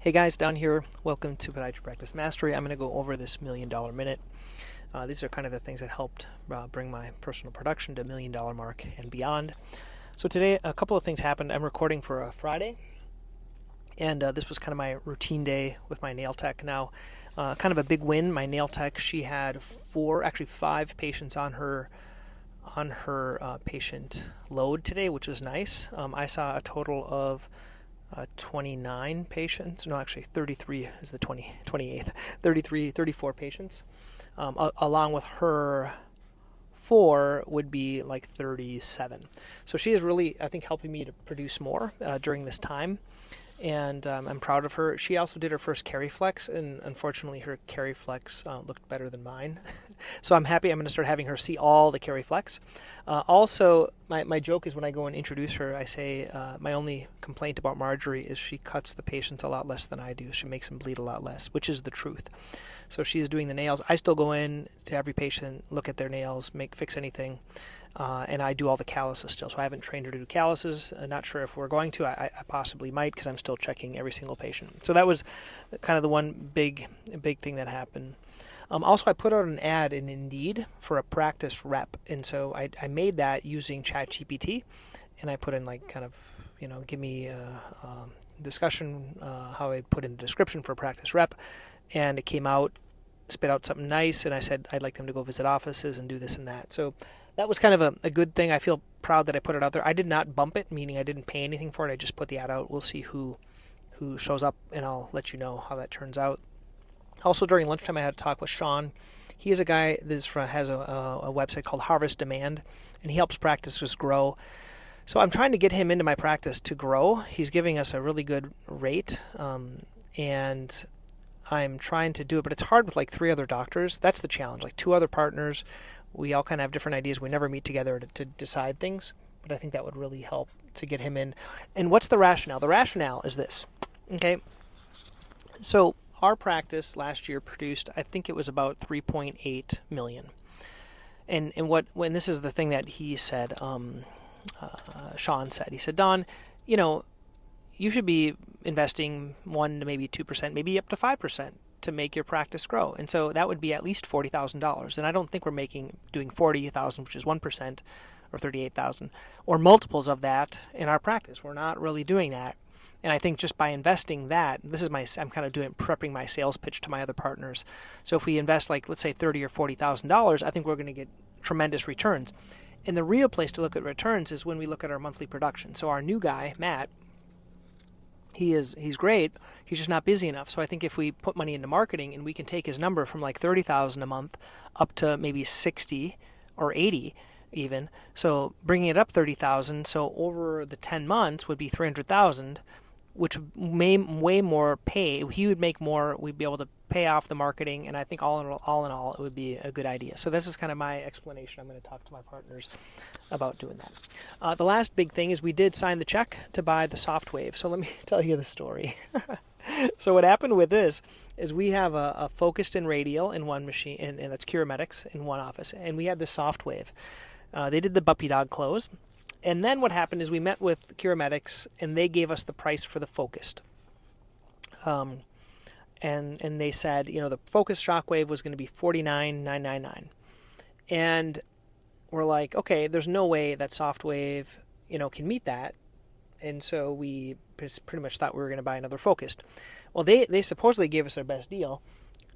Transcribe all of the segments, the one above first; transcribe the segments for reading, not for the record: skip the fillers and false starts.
Hey guys, down here, welcome to Podiatry Practice Mastery. I'm going to go over this $1 million minute. These are kind of the things that helped bring my personal production to $1 million mark and beyond. So today, a couple of things happened. I'm recording for a Friday, and this was kind of my routine day with my nail tech. Now, kind of a big win. My nail tech, she had five patients on her patient load today, which was nice. I saw a total of 29 patients. No, actually 33 is the 28th. 34 patients. Along with her 4 would be like 37. So she is really, I think, helping me to produce more during this time. And I'm proud of her. She also did her first carry flex, and unfortunately her carry flex looked better than mine. So I'm happy. I'm going to start having her see all the carry flex. Also, my joke is when I go and introduce her, I say my only complaint about Marjorie is she cuts the patients a lot less than I do. She makes them bleed a lot less, which is the truth. So she is doing the nails. I still go in to every patient, look at their nails, fix anything. And I do all the calluses still. So I haven't trained her to do calluses. I'm not sure if we're going to. I possibly might, because I'm still checking every single patient. So that was kind of the one big thing that happened. Also, I put out an ad in Indeed for a practice rep. And so I made that using ChatGPT. And I put in give me a discussion, how I put in a description for a practice rep. And it came out, spit out something nice. And I said I'd like them to go visit offices and do this and that. So that was kind of a good thing. I feel proud that I put it out there. I did not bump it, meaning I didn't pay anything for it. I just put the ad out. We'll see who shows up, and I'll let you know how that turns out. Also, during lunchtime, I had a talk with Sean. He is a guy that has a website called Harvest Demand, and he helps practices grow. So I'm trying to get him into my practice to grow. He's giving us a really good rate, and I'm trying to do it, but it's hard with like 3 other doctors. That's the challenge, like 2 other partners. We all kind of have different ideas. We never meet together to decide things, but I think that would really help to get him in. And what's the rationale? The rationale is this, okay? So our practice last year produced, I think it was about 3.8 million. And when this is the thing that he said, Sean said, he said, Don, you should be investing 1 to maybe 2%, maybe up to 5%. To make your practice grow. And so that would be at least $40,000. And I don't think we're doing 40,000, which is 1%, or 38,000, or multiples of that in our practice. We're not really doing that. And I think just by investing that, I'm kind of prepping my sales pitch to my other partners. So if we invest let's say $30,000 or $40,000, I think we're going to get tremendous returns. And the real place to look at returns is when we look at our monthly production. So our new guy, Matt, he's great. He's just not busy enough. So I think if we put money into marketing and we can take his number from like 30,000 a month up to maybe 60 or 80 even. So bringing it up 30,000. So over the 10 months would be 300,000, which way more pay. He would make more. We'd be able to pay off the marketing. And I think all in all, it would be a good idea. So this is kind of my explanation. I'm going to talk to my partners about doing that. The last big thing is we did sign the check to buy the Softwave. So let me tell you the story. So what happened with this is we have a focused and radial in one machine, and that's Curomedics in one office. And we had the Softwave. They did the puppy dog close. And then what happened is we met with Curomedics, and they gave us the price for the focused. And they said, the focused Shockwave was going to be $49,999. And we're like, okay, there's no way that Softwave, can meet that. And so we pretty much thought we were going to buy another focused. Well, they supposedly gave us our best deal.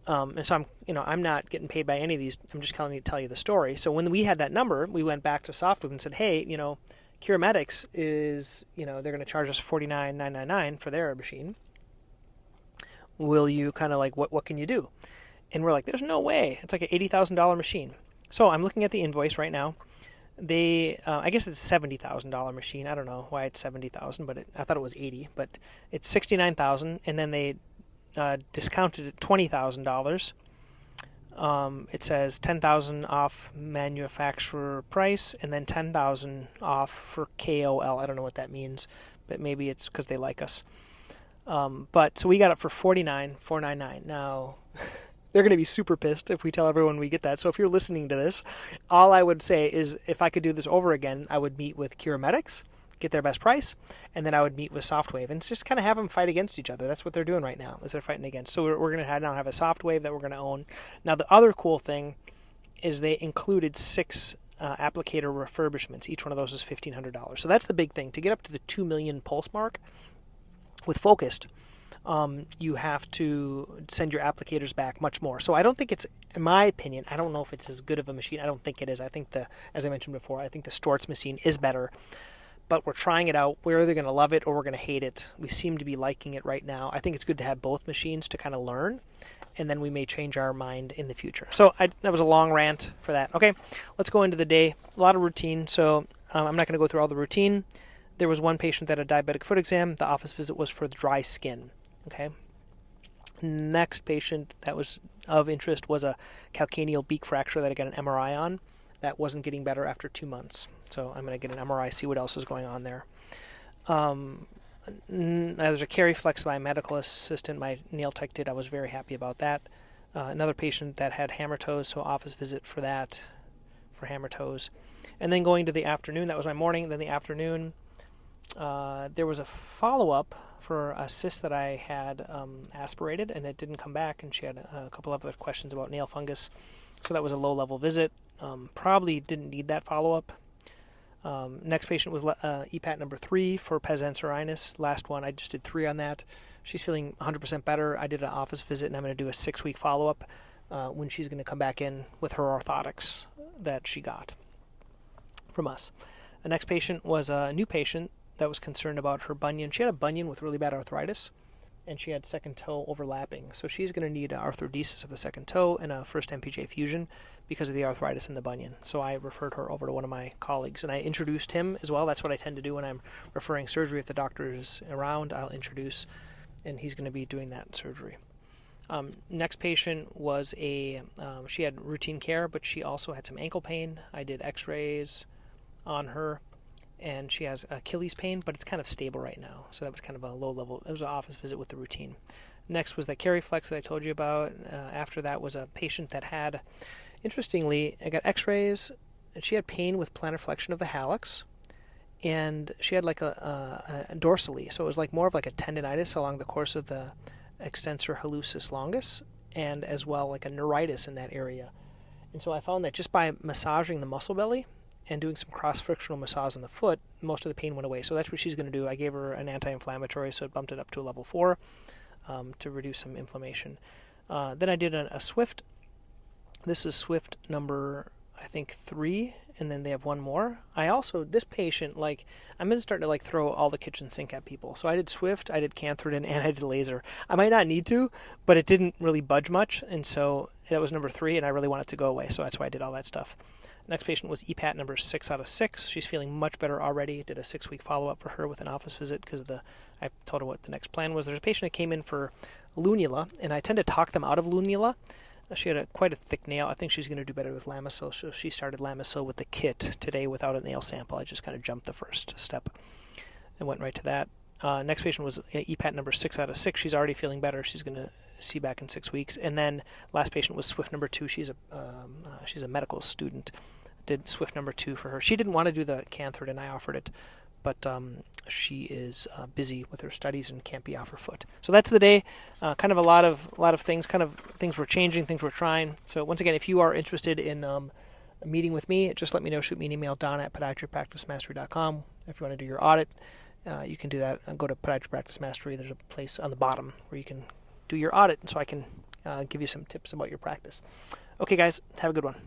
And so I'm not getting paid by any of these. I'm just telling you to tell you the story. So when we had that number, we went back to Softwave and said, hey, Curomedics is, they're going to charge us $49,999 for their machine. Will you kind of what can you do? And we're like, there's no way. It's like an $80,000 machine. So I'm looking at the invoice right now. I guess it's a $70,000 machine. I don't know why it's $70,000, but I thought it was $80,000, but it's $69,000. And then they discounted it $20,000. It says $10,000 off manufacturer price, and then $10,000 off for KOL. I don't know what that means, but maybe it's because they like us. But so we got it for $49,499. Now they're going to be super pissed if we tell everyone we get that. So if you're listening to this, all I would say is if I could do this over again, I would meet with Curomedics get their best price, and then I would meet with Softwave and just kind of have them fight against each other. That's what they're doing right now, is they're fighting against. So we're going to now have a Softwave that we're going to own. Now the other cool thing is they included 6 applicator refurbishments. Each one of those is $1,500. So that's the big thing. To get up to the 2 million pulse mark with Focused, you have to send your applicators back much more. So I don't think it's, in my opinion, I don't know if it's as good of a machine. I don't think it is. I think as I mentioned before, I think the Storz machine is better. But we're trying it out. We're either going to love it or we're going to hate it. We seem to be liking it right now. I think it's good to have both machines to kind of learn, and then we may change our mind in the future. So that was a long rant for that. Okay, let's go into the day. A lot of routine. So I'm not going to go through all the routine. There was one patient that had a diabetic foot exam. The office visit was for dry skin. Okay. Next patient that was of interest was a calcaneal beak fracture that I got an MRI on. That wasn't getting better after 2 months. So I'm going to get an MRI, see what else is going on there. There's a Carry Flex that my medical assistant, my nail tech did. I was very happy about that. Another patient that had hammer toes, so office visit for that, for hammer toes. And then going to the afternoon, that was my morning. Then the afternoon, there was a follow-up for a cyst that I had aspirated, and it didn't come back, and she had a couple of other questions about nail fungus. So that was a low-level visit. Probably didn't need that follow-up. Next patient was EPAT number 3 for pes anserinus. Last one, I just did 3 on that. She's feeling 100% better. I did an office visit, and I'm going to do a 6-week follow-up when she's going to come back in with her orthotics that she got from us. The next patient was a new patient that was concerned about her bunion. She had a bunion with really bad arthritis, and she had second toe overlapping. So she's going to need arthrodesis of the second toe and a first MPJ fusion because of the arthritis in the bunion. So I referred her over to one of my colleagues, and I introduced him as well. That's what I tend to do when I'm referring surgery. If the doctor is around, I'll introduce, and he's going to be doing that surgery. Next patient was she had routine care, but she also had some ankle pain. I did x-rays on her, and she has Achilles pain, but it's kind of stable right now. So that was kind of a low level. It was an office visit with the routine. Next was that Carry Flex that I told you about. After that was a patient that had, interestingly, I got x-rays, and she had pain with plantar flexion of the hallux, and she had like a dorsally. So it was like more of like a tendinitis along the course of the extensor hallucis longus, and as well like a neuritis in that area. And so I found that just by massaging the muscle belly and doing some cross-frictional massage on the foot, most of the pain went away. So that's what she's going to do. I gave her an anti-inflammatory, so it bumped it up to a level 4 to reduce some inflammation. Then I did a Swift. This is Swift number, I think, 3, and then they have one more. This patient, I'm starting to throw all the kitchen sink at people. So I did Swift, I did Cantharidin, and I did laser. I might not need to, but it didn't really budge much, and so that was number 3, and I really want it to go away, so that's why I did all that stuff. Next patient was EPAT number 6 out of 6. She's feeling much better already. Did a 6-week follow-up for her with an office visit because I told her what the next plan was. There's a patient that came in for Lunula, and I tend to talk them out of Lunula. She had quite a thick nail. I think she's going to do better with Lamisil, so she started Lamisil with the kit today without a nail sample. I just kind of jumped the first step and went right to that. Next patient was EPAT number 6 out of 6. She's already feeling better. She's going to see back in 6 weeks. And then last patient was Swift number 2. She's a medical student. Did Swift number 2 for her. She didn't want to do the Cantharidin, and I offered it, but she is busy with her studies and can't be off her foot. So that's the day. Kind of a lot of things. Kind of things we're changing, things we're trying. So once again, if you are interested in meeting with me, just let me know. Shoot me an email, don@podiatrypracticemastery.com. If you want to do your audit, you can do that. Go to Podiatry Practice Mastery. There's a place on the bottom where you can do your audit, so I can give you some tips about your practice. Okay, guys, have a good one.